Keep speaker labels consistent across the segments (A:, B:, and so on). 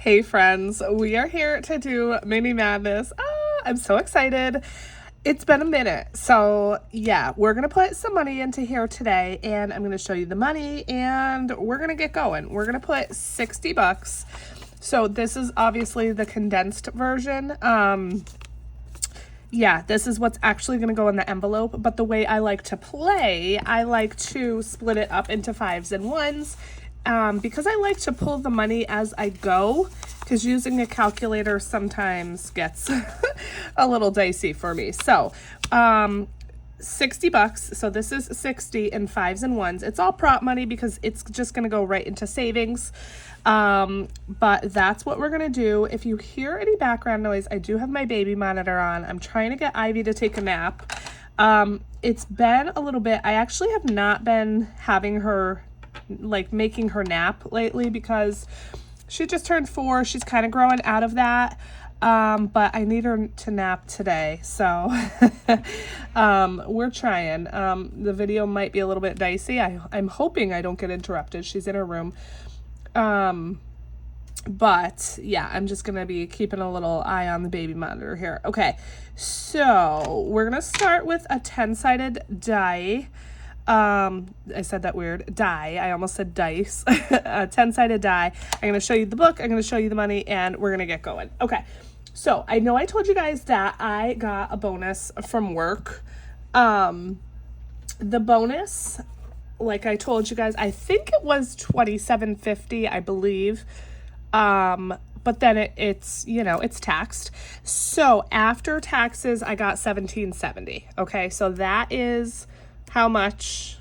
A: Hey friends, we are here to do Mini Madness. I'm so excited. It's been a minute. So yeah, we're going to put some money into here today and I'm going to show you the money and we're going to get going. We're going to put 60 bucks. So this is obviously the condensed version. Yeah, this is what's actually going to go in the envelope, but the way I like to play, I like to split it up into 5s and 1s. Because I like to pull the money as I go, because using a calculator sometimes gets a little dicey for me. So, 60 bucks. So this is 60 in 5s and 1s. It's all prop money because it's just going to go right into savings. But that's what we're going to do. If you hear any background noise, I do have my baby monitor on. I'm trying to get Ivy to take a nap. It's been a little bit. I actually have not been having her making her nap lately because she just turned 4. She's kind of growing out of that. But I need her to nap today. So, we're trying. The video might be a little bit dicey. I'm hoping I don't get interrupted. She's in her room. But yeah, I'm just going to be keeping a little eye on the baby monitor here. Okay. So we're going to start with a 10-sided die. I said that weird. Die. I almost said dice. A 10-sided die. I'm going to show you the book. I'm going to show you the money and we're going to get going. Okay. So I know I told you guys that I got a bonus from work. The bonus, like I told you guys, I think it was $27.50, I believe. But then it's, it's taxed. So after taxes, I got $17.70. Okay. So that is how much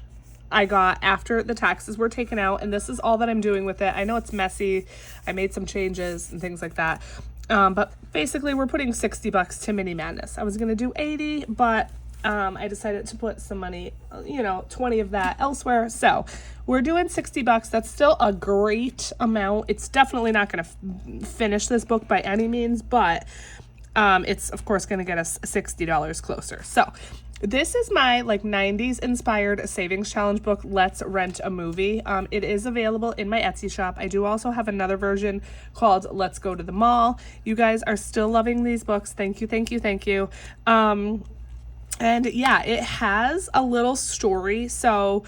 A: I got after the taxes were taken out. And this is all that I'm doing with it. I know it's messy. I made some changes and things like that. But basically we're putting 60 bucks to Mini Madness. I was going to do 80, but, I decided to put some money, 20 of that elsewhere. So we're doing 60 bucks. That's still a great amount. It's definitely not going to finish this book by any means, but, it's of course going to get us $60 closer. So this is my 90s inspired savings challenge book, Let's Rent a Movie. It is available in my Etsy shop. I do also have another version called Let's Go to the Mall. You guys are still loving these books. Thank you, thank you, thank you. And yeah, it has a little story. So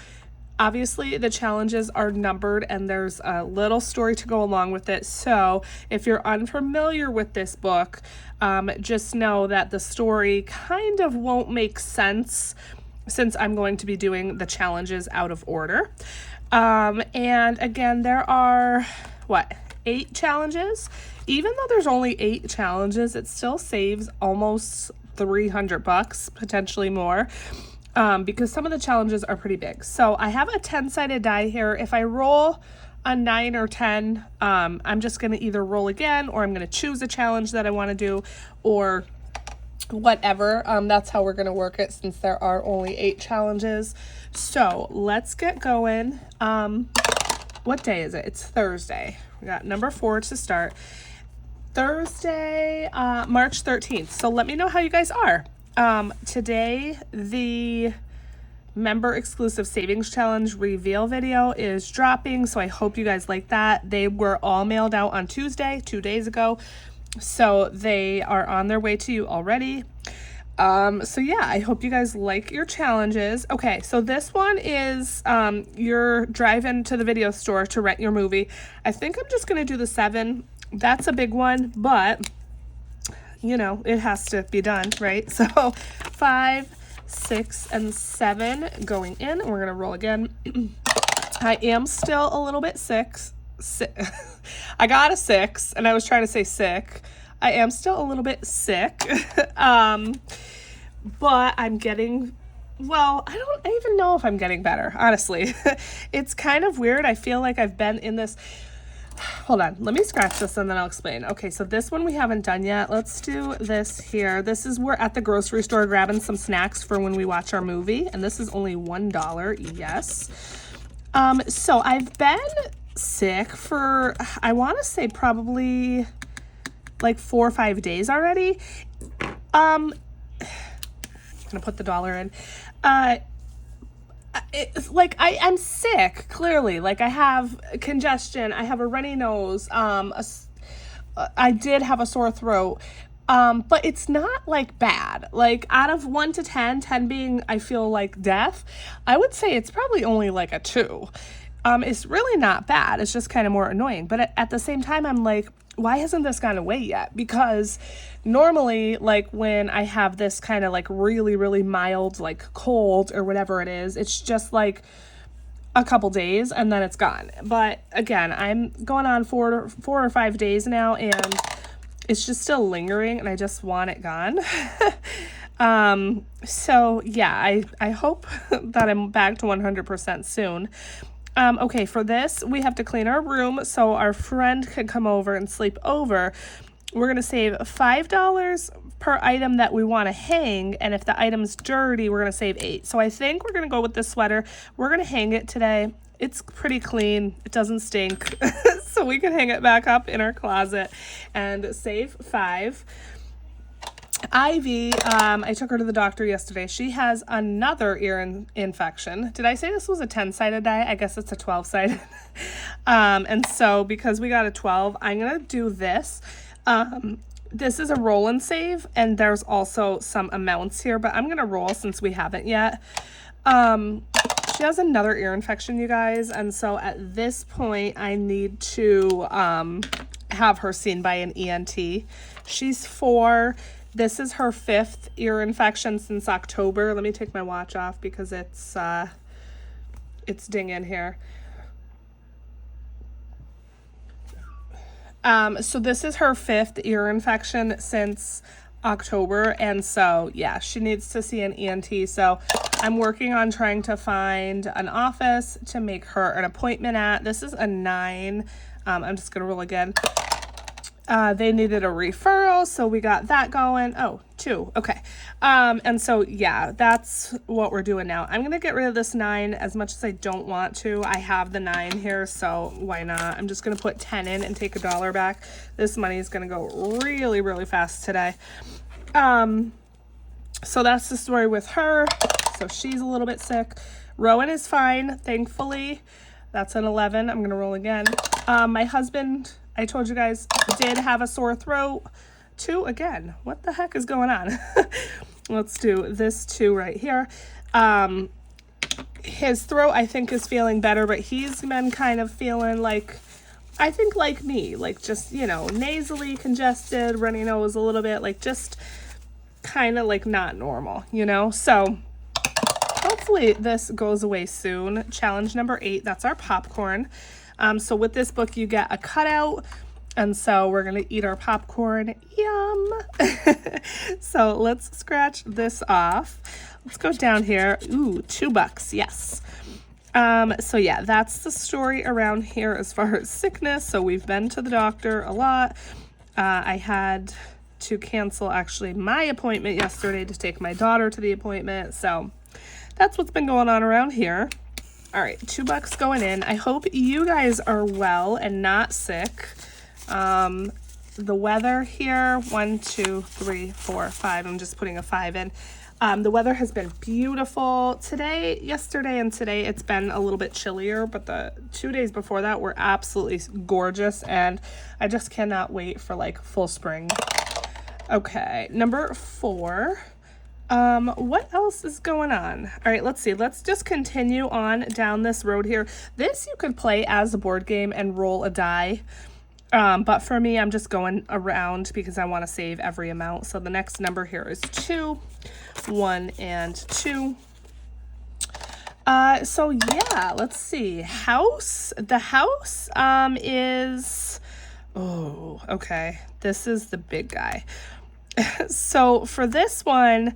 A: obviously the challenges are numbered and there's a little story to go along with it. So if you're unfamiliar with this book, just know that the story kind of won't make sense since I'm going to be doing the challenges out of order. And again, there are 8 challenges. Even though there's only 8 challenges, it still saves almost 300 bucks, potentially more. Because some of the challenges are pretty big. So I have a 10-sided die here. If I roll a 9 or 10, I'm just going to either roll again or I'm going to choose a challenge that I want to do or whatever. That's how we're going to work it since there are only 8 challenges. So let's get going. What day is it? It's Thursday. We got number 4 to start. Thursday, March 13th. So let me know how you guys are. Today, the member exclusive savings challenge reveal video is dropping. So I hope you guys like that. They were all mailed out on Tuesday, 2 days ago. So they are on their way to you already. So yeah, I hope you guys like your challenges. Okay. So this one is, you're driving to the video store to rent your movie. I think I'm just going to do the 7. That's a big one, but it has to be done, right? So 5, 6, and 7 going in. We're going to roll again. I am still a little bit sick. I got a 6 and I was trying to say sick. I am still a little bit sick. But I'm getting, I don't even know if I'm getting better, honestly. It's kind of weird. I feel like I've been in this. Hold on, let me scratch this and then I'll explain. Okay, so this one we haven't done yet. Let's do this here. We're at the grocery store grabbing some snacks for when we watch our movie, and this is only $1, yes. So I've been sick for, I want to say probably 4 or 5 days already. I'm gonna put the dollar in. I'm sick, clearly. I have congestion, I have a runny nose, I did have a sore throat. But it's not like bad. Like out of 1 to 10, 10 being I feel like death, I would say it's probably only like a 2. It's really not bad. It's just kind of more annoying. But at the same time, I'm like, why hasn't this gone away yet? Because normally, like when I have this kind of like really, really mild, like cold or whatever it is, it's just like a couple days and then it's gone. But again, I'm going on 4 or 5 days now, and it's just still lingering, and I just want it gone. So yeah, I hope that I'm back to 100% soon. Okay, for this, we have to clean our room so our friend can come over and sleep over. We're going to save $5 per item that we want to hang, and if the item's dirty, we're going to save $8. So I think we're going to go with this sweater. We're going to hang it today. It's pretty clean. It doesn't stink. So we can hang it back up in our closet and save $5. Ivy, I took her to the doctor yesterday. She has another ear infection. Did I say this was a 10-sided die? I guess it's a 12-sided. And so because we got a 12, I'm going to do this. This is a roll and save, and there's also some amounts here, but I'm going to roll since we haven't yet. She has another ear infection, you guys, and so at this point, I need to have her seen by an ENT. She's 4. This is her 5th ear infection since October. Let me take my watch off because it's dinging here. So this is her 5th ear infection since October, and so yeah, she needs to see an ENT. So I'm working on trying to find an office to make her an appointment at. This is a 9. I'm just gonna roll again. They needed a referral, so we got that going. Oh, 2. Okay. And so yeah, that's what we're doing now. I'm gonna get rid of this 9 as much as I don't want to. I have the 9 here, so why not? I'm just gonna put 10 in and take $1 back. This money is gonna go really, really fast today. So that's the story with her. So she's a little bit sick. Rowan is fine, thankfully. That's an 11. I'm gonna roll again. My husband, I told you guys, did have a sore throat. 2 again. What the heck is going on? Let's do this 2 right here. His throat, I think, is feeling better, but he's been kind of feeling like, I think like me, like just, you know, nasally congested, runny nose a little bit, like just kind of like not normal, you know? So hopefully this goes away soon. Challenge number 8, that's our popcorn. So with this book, you get a cutout, and so we're going to eat our popcorn. Yum! So let's scratch this off. Let's go down here. Ooh, $2, yes. So yeah, that's the story around here as far as sickness. So we've been to the doctor a lot. I had to cancel actually my appointment yesterday to take my daughter to the appointment. So that's what's been going on around here. All right, $2 going in. I hope you guys are well and not sick. The weather here, 1, 2, 3, 4, 5. I'm just putting a 5 in. The weather has been beautiful today, yesterday, and today. It's been a little bit chillier, but the 2 days before that were absolutely gorgeous, and I just cannot wait for like full spring. Okay, number 4. What else is going on? All right, let's see. Let's just continue on down this road here. This you could play as a board game and roll a die. But for me, I'm just going around because I want to save every amount. So the next number here is 2, 1, and 2. So yeah, let's see. House. The house, is, oh, okay. This is the big guy. So for this one,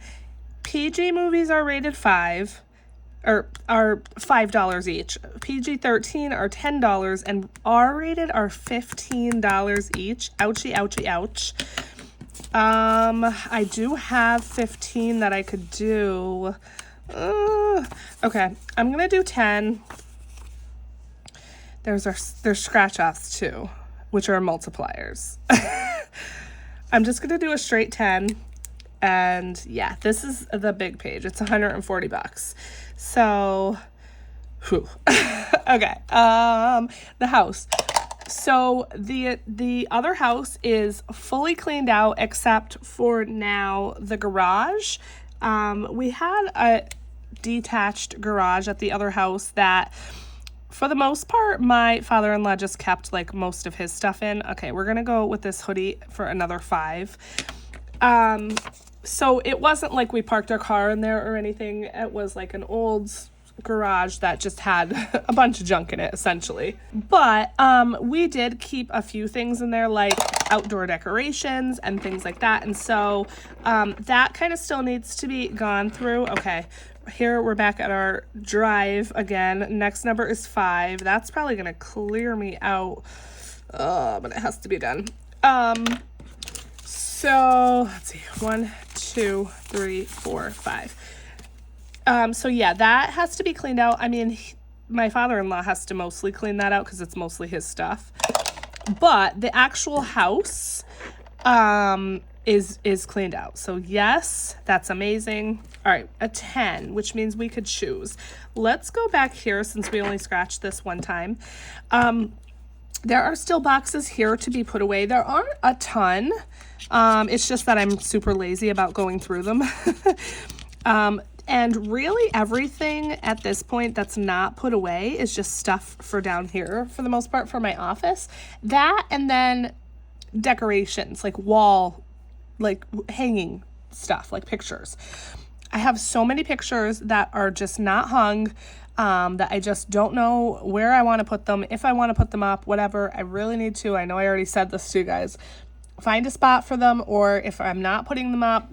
A: PG movies are rated 5, or are $5 each. PG-13 are $10, and R-rated are $15 each. Ouchie, ouchie, ouch. I do have 15 that I could do. Okay, I'm gonna do 10. There's scratch offs too, which are multipliers. I'm just gonna do a straight 10, and yeah, this is the big page. It's $140. So, whew. Okay, the house. So the other house is fully cleaned out except for now the garage. We had a detached garage at the other house that for the most part my father-in-law just kept like most of his stuff in. Okay, we're gonna go with this hoodie for another $5. So it wasn't like we parked our car in there or anything. It was like an old garage that just had a bunch of junk in it essentially. But we did keep a few things in there like outdoor decorations and things like that, and so that kind of still needs to be gone through. Okay, here we're back at our drive again. Next number is 5. That's probably gonna clear me out, but it has to be done. So let's see, 1, 2, 3, 4, 5. So yeah, that has to be cleaned out. I mean, my father-in-law has to mostly clean that out because it's mostly his stuff. But the actual house is cleaned out. So yes, that's amazing. All right, a 10, which means we could choose. Let's go back here since we only scratched this one time. There are still boxes here to be put away. There aren't a ton. It's just that I'm super lazy about going through them. And really everything at this point that's not put away is just stuff for down here for the most part for my office. That and then decorations, like wall, like hanging stuff, like pictures. I have so many pictures that are just not hung, that I just don't know where I want to put them, if I want to put them up, whatever. I really need to. I know I already said this to you guys. Find a spot for them, or if I'm not putting them up,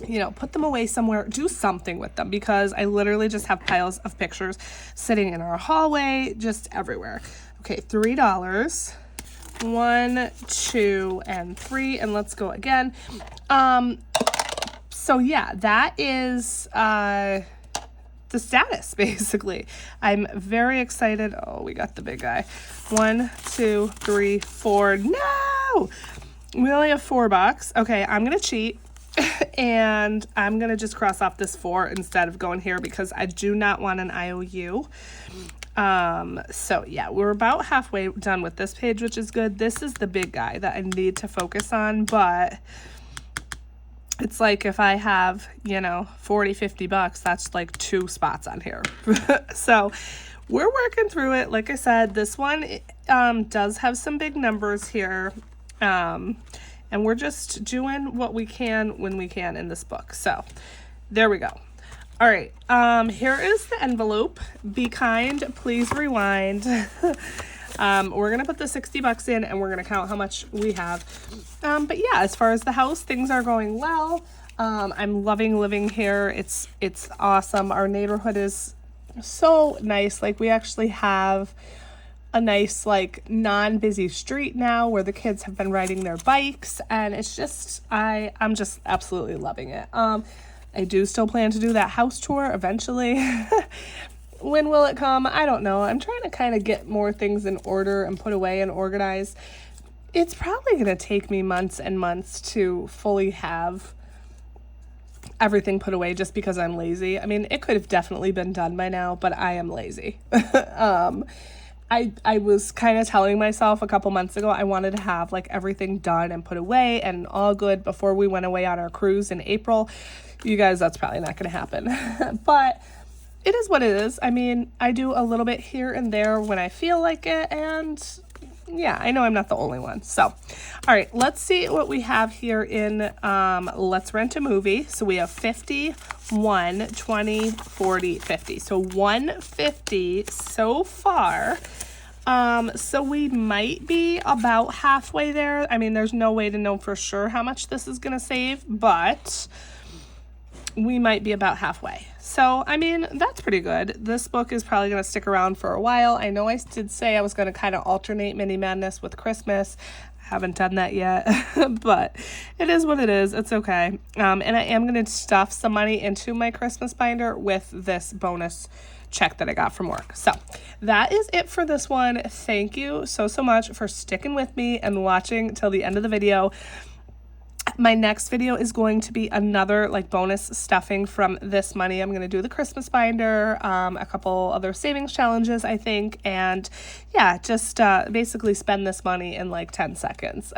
A: you know, put them away somewhere, do something with them, because I literally just have piles of pictures sitting in our hallway, just everywhere. Okay, $3. 1, 2, and 3, and let's go again. So yeah, that is the status basically. I'm very excited. Oh, we got the big guy. 1, 2, 3, 4. No, we only have $4. Okay, I'm gonna cheat. And I'm gonna just cross off this 4 instead of going here because I do not want an IOU. So yeah, we're about halfway done with this page, which is good. This is the big guy that I need to focus on, but it's like if I have, you know, 40, 50 bucks, that's like 2 spots on here. So we're working through it. Like I said, this one does have some big numbers here. And we're just doing what we can when we can in this book. So there we go. All right, here is the envelope. Be kind, please rewind. We're gonna put the 60 bucks in and we're gonna count how much we have. But yeah, as far as the house, things are going well. I'm loving living here. It's awesome. Our neighborhood is so nice. Like we actually have a nice like non-busy street now where the kids have been riding their bikes, and it's just I'm just absolutely loving it. I do still plan to do that house tour eventually. When will it come? I don't know. I'm trying to kind of get more things in order and put away and organize. It's probably going to take me months and months to fully have everything put away just because I'm lazy. I mean, it could have definitely been done by now, but I am lazy. I was kind of telling myself a couple months ago I wanted to have like everything done and put away and all good before we went away on our cruise in April. You guys, that's probably not going to happen. But it is what it is. I mean, I do a little bit here and there when I feel like it, and yeah, I know I'm not the only one. So, all right, let's see what we have here in Let's Rent a Movie. So we have 50, 1, 20, 40, 50. So 150 so far. So we might be about halfway there. I mean, there's no way to know for sure how much this is going to save, but we might be about halfway. So, I mean, that's pretty good. This book is probably going to stick around for a while. I know I did say I was going to kind of alternate Mini Madness with Christmas. I haven't done that yet, but it is what it is. It's okay. And I am going to stuff some money into my Christmas binder with this bonus check that I got from work. So that is it for this one. Thank you so much for sticking with me and watching till the end of the video. My next video is going to be another like bonus stuffing from this money. I'm going to do the Christmas binder, a couple other savings challenges, I think. And yeah, just basically spend this money in like 10 seconds.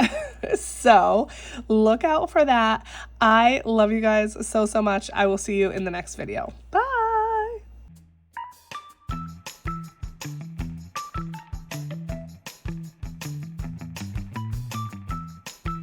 A: So look out for that. I love you guys so, so much. I will see you in the next video. Bye.